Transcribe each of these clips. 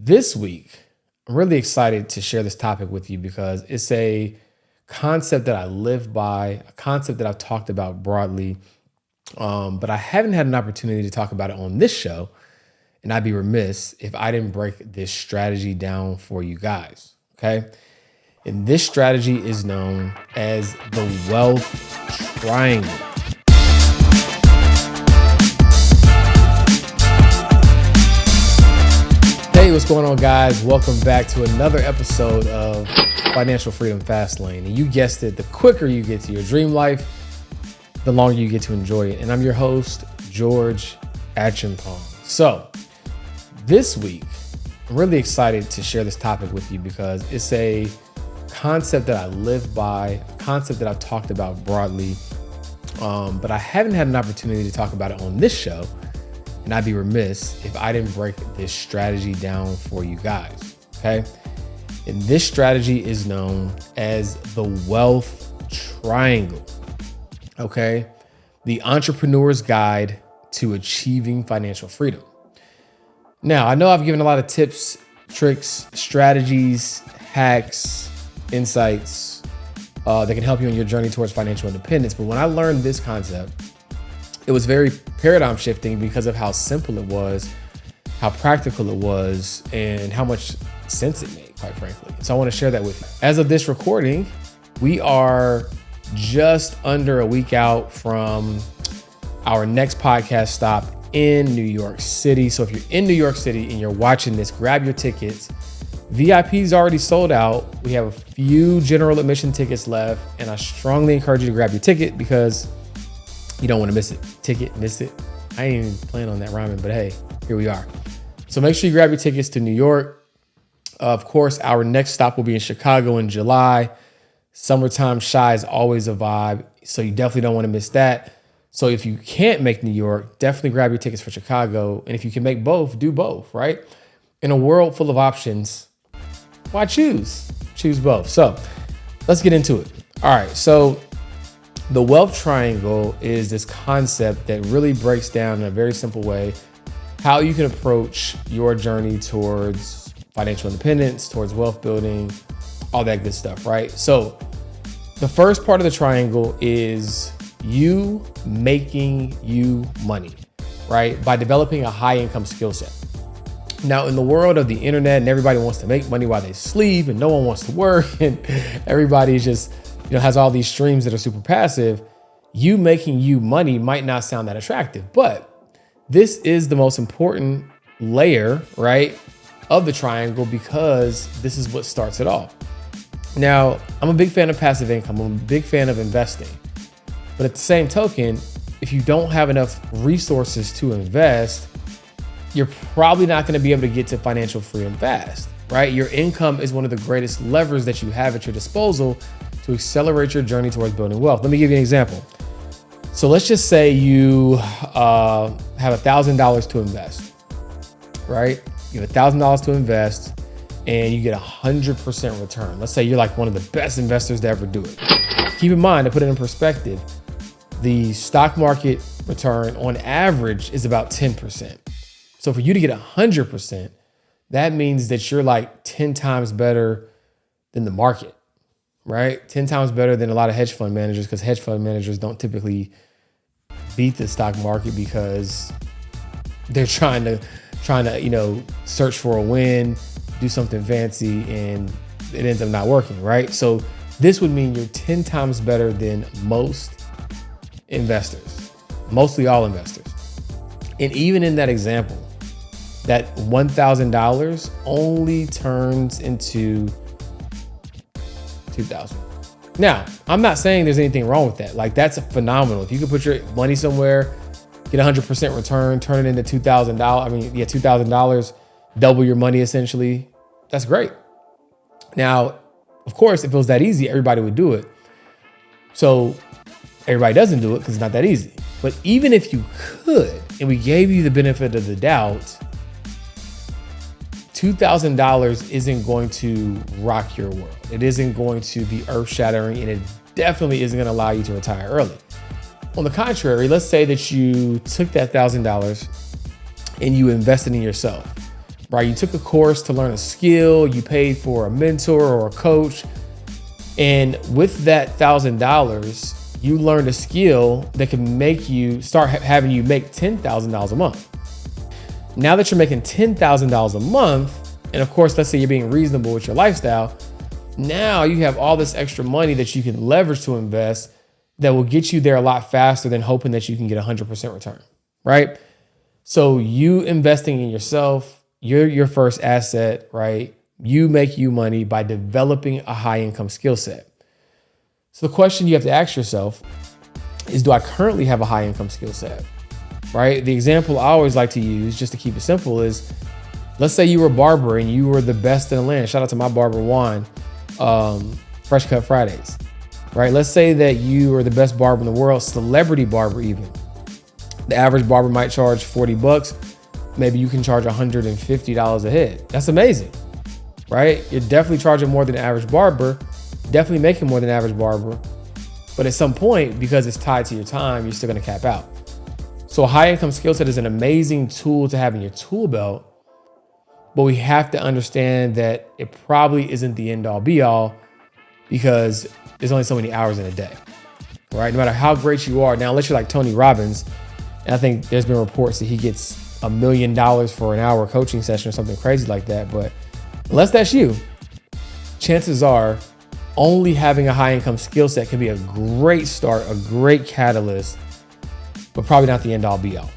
This week, I'm really excited to share this topic with you because it's a concept that I live by, a concept that I've talked about broadly, but I haven't had an opportunity to talk about it on this show. And I'd be remiss if I didn't break this strategy down for you guys. Okay. And this strategy is known as the wealth triangle. Hey, what's going on, guys? Welcome back to another episode of Financial Freedom Fastlane. And you guessed it, the quicker you get to your dream life, the longer you get to enjoy it. And I'm your host, George Acheampong. So this week, I'm really excited to share this topic with you because it's a concept that I live by, a concept that I've talked about broadly, but I haven't had an opportunity to talk about it on this show. And I'd be remiss if I didn't break this strategy down for you guys, okay? And this strategy is known as the wealth triangle, okay? The entrepreneur's guide to achieving financial freedom. Now, I know I've given a lot of tips, tricks, strategies, hacks, insights that can help you in your journey towards financial independence. But when I learned this concept, it was very paradigm shifting because of how simple it was, how practical it was, and how much sense it made, quite frankly. So I want to share that with you. As of this recording, we are just under a week out from our next podcast stop in New York City. So if you're in New York City and you're watching this, grab your tickets. VIP's already sold out. We have a few general admission tickets left, and I strongly encourage you to grab your ticket because you don't want to miss it. Ticket, miss it. I ain't even plan on that rhyming, but hey, here we are. So make sure you grab your tickets to New York. Of course, our next stop will be in Chicago in July. Summertime shy is always a vibe, so you definitely don't want to miss that. So if you can't make New York, definitely grab your tickets for Chicago. And if you can make both, do both, right? In a world full of options, why choose? Choose both. So let's get into it. All right, so the wealth triangle is this concept that really breaks down in a very simple way how you can approach your journey towards financial independence, towards wealth building, all that good stuff, right? So the first part of the triangle is you making you money, right? By developing a high income skill set. Now, in the world of the internet and everybody wants to make money while they sleep and no one wants to work and everybody's just has all these streams that are super passive, you making you money might not sound that attractive, but this is the most important layer, right, of the triangle because this is what starts it all. Now, I'm a big fan of passive income. I'm a big fan of investing. But at the same token, if you don't have enough resources to invest, you're probably not going to be able to get to financial freedom fast, right? Your income is one of the greatest levers that you have at your disposal to accelerate your journey towards building wealth. Let me give you an example. So let's just say you have $1,000 to invest, right? You have $1,000 to invest and you get 100% return. Let's say you're like one of the best investors to ever do it. Keep in mind, to put it in perspective, the stock market return on average is about 10%. So for you to get 100%, that means that you're like 10 times better than the market. Right? 10 times better than a lot of hedge fund managers because hedge fund managers don't typically beat the stock market because they're trying to, search for a win, do something fancy, and it ends up not working, right? So this would mean you're 10 times better than most investors, mostly all investors. And even in that example, that $1,000 only turns into $2,000. Now, I'm not saying there's anything wrong with that. Like, that's phenomenal. If you could put your money somewhere, get 100% return, turn it into $2,000, double your money essentially, that's great. Now, of course, if it was that easy, everybody would do it. So everybody doesn't do it because it's not that easy. But even if you could, and we gave you the benefit of the doubt, $2,000 isn't going to rock your world. It isn't going to be earth-shattering, and it definitely isn't going to allow you to retire early. On the contrary, let's say that you took that $1,000 and you invested in yourself. right? You took a course to learn a skill, you paid for a mentor or a coach. And with that $1,000, you learned a skill that can make you start having you make $10,000 a month. Now that you're making $10,000 a month, and of course, let's say you're being reasonable with your lifestyle, now you have all this extra money that you can leverage to invest that will get you there a lot faster than hoping that you can get 100% return, right? So you investing in yourself, you're your first asset, right? You make you money by developing a high income skill set. So the question you have to ask yourself is, do I currently have a high income skill set, right? The example I always like to use, just to keep it simple, is let's say you were a barber and you were the best in the land. Shout out to my barber, Juan, Fresh Cut Fridays, right? Let's say that you are the best barber in the world, celebrity barber even. The average barber might charge $40. Maybe you can charge $150 a head. That's amazing, right? You're definitely charging more than the average barber, definitely making more than the average barber. But at some point, because it's tied to your time, you're still gonna cap out. So a high income skill set is an amazing tool to have in your tool belt, but we have to understand that it probably isn't the end all be all, because there's only so many hours in a day, right? No matter how great you are. Now, unless you're like Tony Robbins, and I think there's been reports that he gets $1 million for an hour coaching session or something crazy like that. But unless that's you, chances are only having a high income skill set can be a great start, a great catalyst, but probably not the end all be all.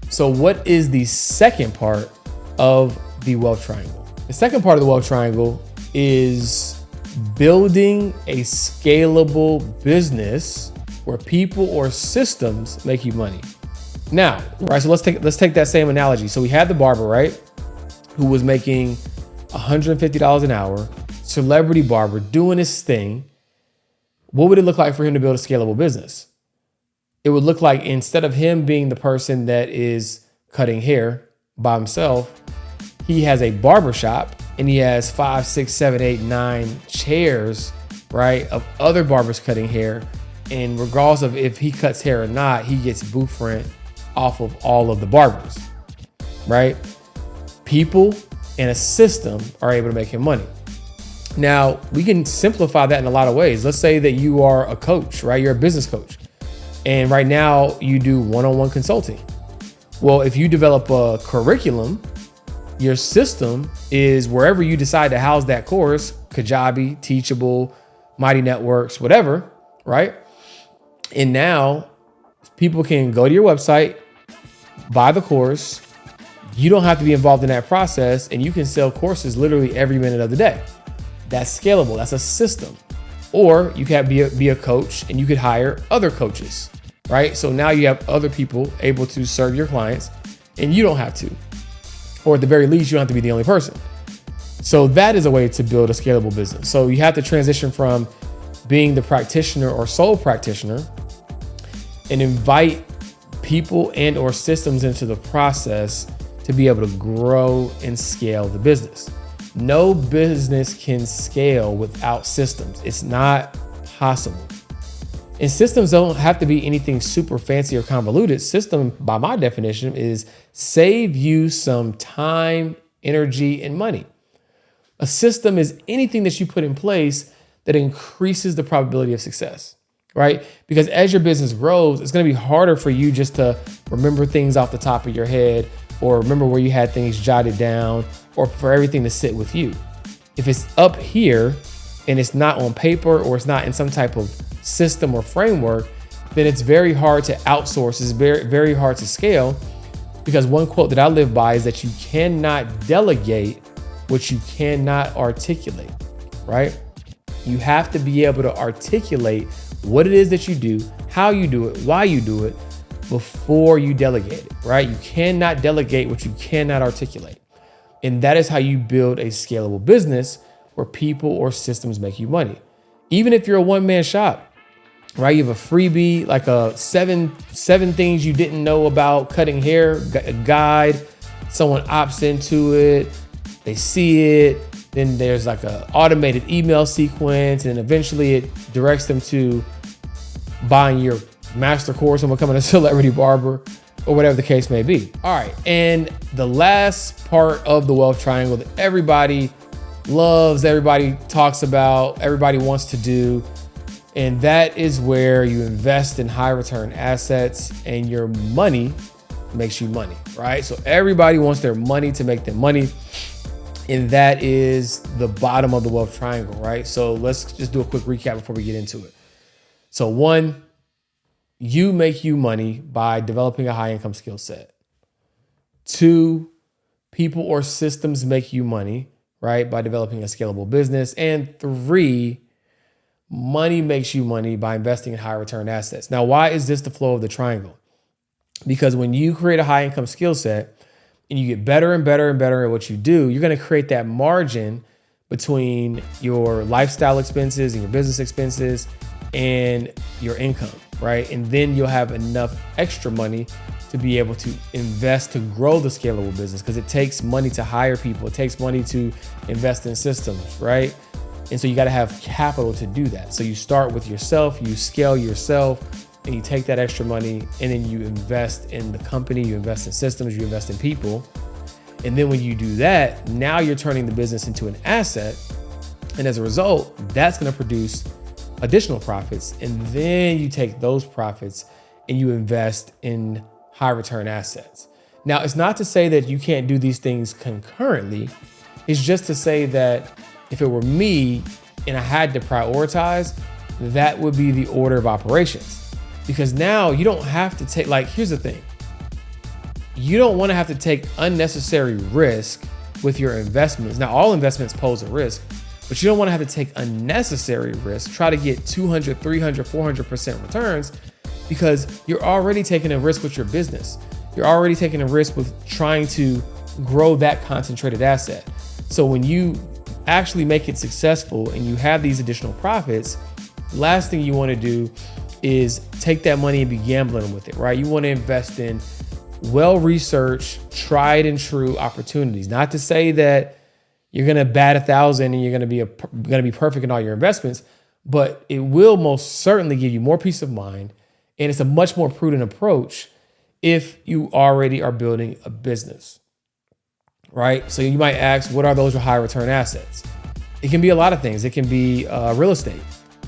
So what is the second part of the wealth triangle? The second part of the wealth triangle is building a scalable business where people or systems make you money. Now, right, so let's take that same analogy. So we had the barber, right, who was making $150 an hour, celebrity barber doing his thing. What would it look like for him to build a scalable business? It would look like, instead of him being the person that is cutting hair by himself, he has a barber shop and he has 5, 6, 7, 8, 9 chairs, right, of other barbers cutting hair. And regardless of if he cuts hair or not, he gets booth rent off of all of the barbers, right? People and a system are able to make him money. Now, we can simplify that in a lot of ways. Let's say that you are a coach, right? You're a business coach. And right now you do one-on-one consulting. Well, if you develop a curriculum, your system is wherever you decide to house that course, Kajabi, Teachable, Mighty Networks, whatever, right? And now people can go to your website, buy the course. You don't have to be involved in that process, and you can sell courses literally every minute of the day. That's scalable. That's a system. Or you can be a coach and you could hire other coaches, right? So now you have other people able to serve your clients and you don't have to. Or at the very least, you don't have to be the only person. So that is a way to build a scalable business. So you have to transition from being the practitioner or sole practitioner and invite people and or systems into the process to be able to grow and scale the business. No business can scale without systems. It's not possible. And systems don't have to be anything super fancy or convoluted. System, by my definition, is save you some time, energy, and money. A system is anything that you put in place that increases the probability of success, right? Because as your business grows, it's going to be harder for you just to remember things off the top of your head or remember where you had things jotted down or for everything to sit with you. If it's up here and it's not on paper or it's not in some type of system or framework, then it's very hard to outsource. It's very, very hard to scale, because one quote that I live by is that you cannot delegate what you cannot articulate, right? You have to be able to articulate what it is that you do, how you do it, why you do it before you delegate it, right? You cannot delegate what you cannot articulate. And that is how you build a scalable business where people or systems make you money. Even if you're a one-man shop, right? You have a freebie, like a seven things you didn't know about cutting hair, a guide, someone opts into it, they see it, then there's like an automated email sequence, and eventually it directs them to buying your master course on becoming a celebrity barber. or whatever the case may be. All right. And the last part of the wealth triangle that everybody loves, everybody talks about, everybody wants to do, and that is where you invest in high return assets and your money makes you money, right? So everybody wants their money to make them money. And that is the bottom of the wealth triangle, right? So let's just do a quick recap before we get into it. So 1, you make you money by developing a high income skill set. 2, people or systems make you money, right? By developing a scalable business. And 3, money makes you money by investing in high return assets. Now, why is this the flow of the triangle? Because when you create a high income skill set, and you get better and better and better at what you do, you're going to create that margin between your lifestyle expenses and your business expenses and your income, right? And then you'll have enough extra money to be able to invest to grow the scalable business, because it takes money to hire people. It takes money to invest in systems, right? And so you got to have capital to do that. So you start with yourself, you scale yourself, and you take that extra money and then you invest in the company, you invest in systems, you invest in people. And then when you do that, now you're turning the business into an asset. And as a result, that's going to produce additional profits. And then you take those profits and you invest in high return assets. Now, it's not to say that you can't do these things concurrently. It's just to say that if it were me and I had to prioritize, that would be the order of operations. Because now you don't have to take, here's the thing. You don't want to have to take unnecessary risk with your investments. Now, all investments pose a risk, but you don't want to have to take unnecessary risk, try to get 200, 300, 400% returns, because you're already taking a risk with your business. You're already taking a risk with trying to grow that concentrated asset. So when you actually make it successful and you have these additional profits, last thing you want to do is take that money and be gambling with it, right? You want to invest in well-researched, tried and true opportunities. Not to say that you're going to bat 1,000 and you're going to be perfect in all your investments, but it will most certainly give you more peace of mind. And it's a much more prudent approach if you already are building a business, right? So you might ask, what are those high return assets? It can be a lot of things. It can be real estate.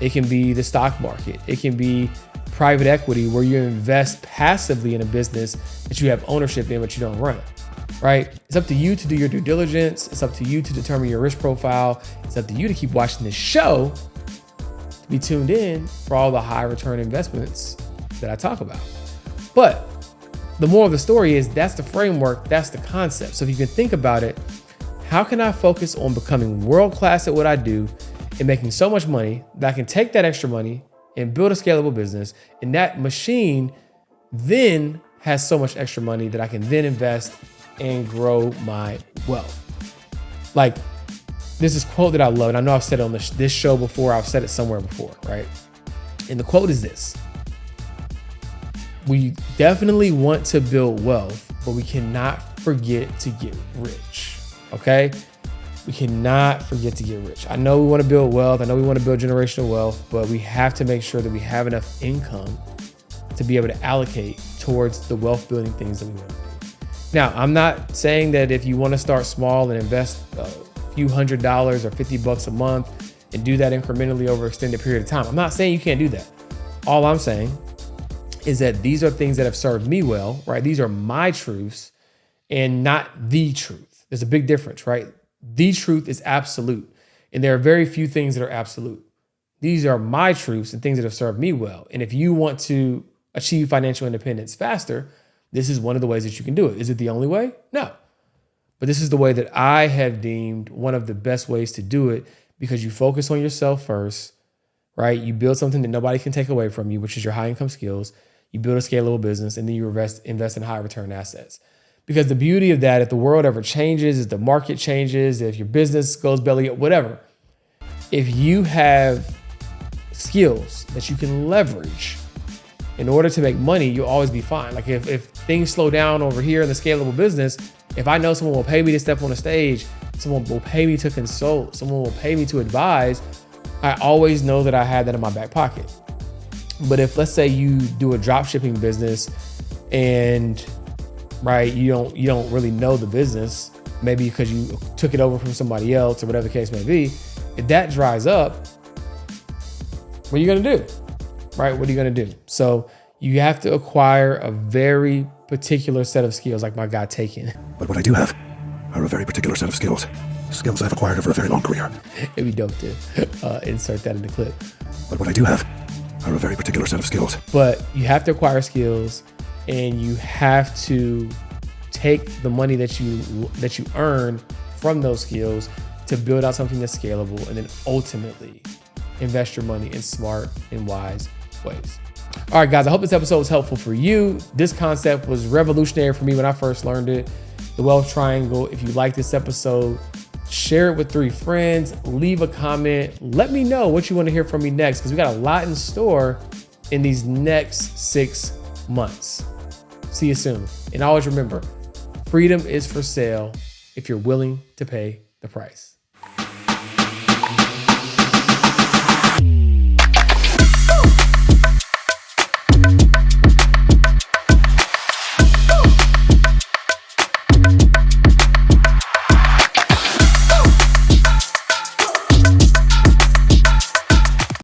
It can be the stock market. It can be private equity, where you invest passively in a business that you have ownership in, but you don't run it, right? It's up to you to do your due diligence. It's up to you to determine your risk profile. It's up to you to keep watching this show, to be tuned in for all the high return investments that I talk about. But the moral of the story is that's the framework, that's the concept. So if you can think about it, how can I focus on becoming world-class at what I do and making so much money that I can take that extra money and build a scalable business, and that machine then has so much extra money that I can then invest and grow my wealth. Like, there's this quote that I love, and I know I've said it on this show before, I've said it somewhere before, right? And the quote is this: we definitely want to build wealth, but we cannot forget to get rich, okay? We cannot forget to get rich. I know we want to build wealth. I know we want to build generational wealth, but we have to make sure that we have enough income to be able to allocate towards the wealth building things that we want to do. Now, I'm not saying that if you want to start small and invest a few $100s or $50 a month and do that incrementally over an extended period of time. I'm not saying you can't do that. All I'm saying is that these are things that have served me well, right? These are my truths and not the truth. There's a big difference, right? The truth is absolute, and there are very few things that are absolute. These are my truths and things that have served me well. And if you want to achieve financial independence faster, this is one of the ways that you can do it. Is it the only way? No. But this is the way that I have deemed one of the best ways to do it, because you focus on yourself first, right? You build something that nobody can take away from you, which is your high income skills. You build a scalable business, and then you invest in high return assets. Because the beauty of that, if the world ever changes, if the market changes, if your business goes belly up, whatever, if you have skills that you can leverage in order to make money, you'll always be fine. Like if things slow down over here in the scalable business, if I know someone will pay me to step on the stage, someone will pay me to consult, someone will pay me to advise, I always know that I have that in my back pocket. But if, let's say, you do a drop shipping business and right, you don't really know the business, maybe because you took it over from somebody else or whatever the case may be. If that dries up, what are you going to do? Right? What are you going to do? So you have to acquire a very particular set of skills, like my guy Taken. But what I do have are a very particular set of skills I've acquired over a very long career. It'd be dope to insert that in the clip. But what I do have are a very particular set of skills. But you have to acquire skills, and you have to take the money that you earn from those skills to build out something that's scalable, and then ultimately invest your money in smart and wise ways. All right, guys, I hope this episode was helpful for you. This concept was revolutionary for me when I first learned it. The Wealth Triangle. If you like this episode, share it with 3 friends, leave a comment. Let me know what you want to hear from me next, because we got a lot in store in these next 6 months. See you soon. And always remember, freedom is for sale if you're willing to pay the price.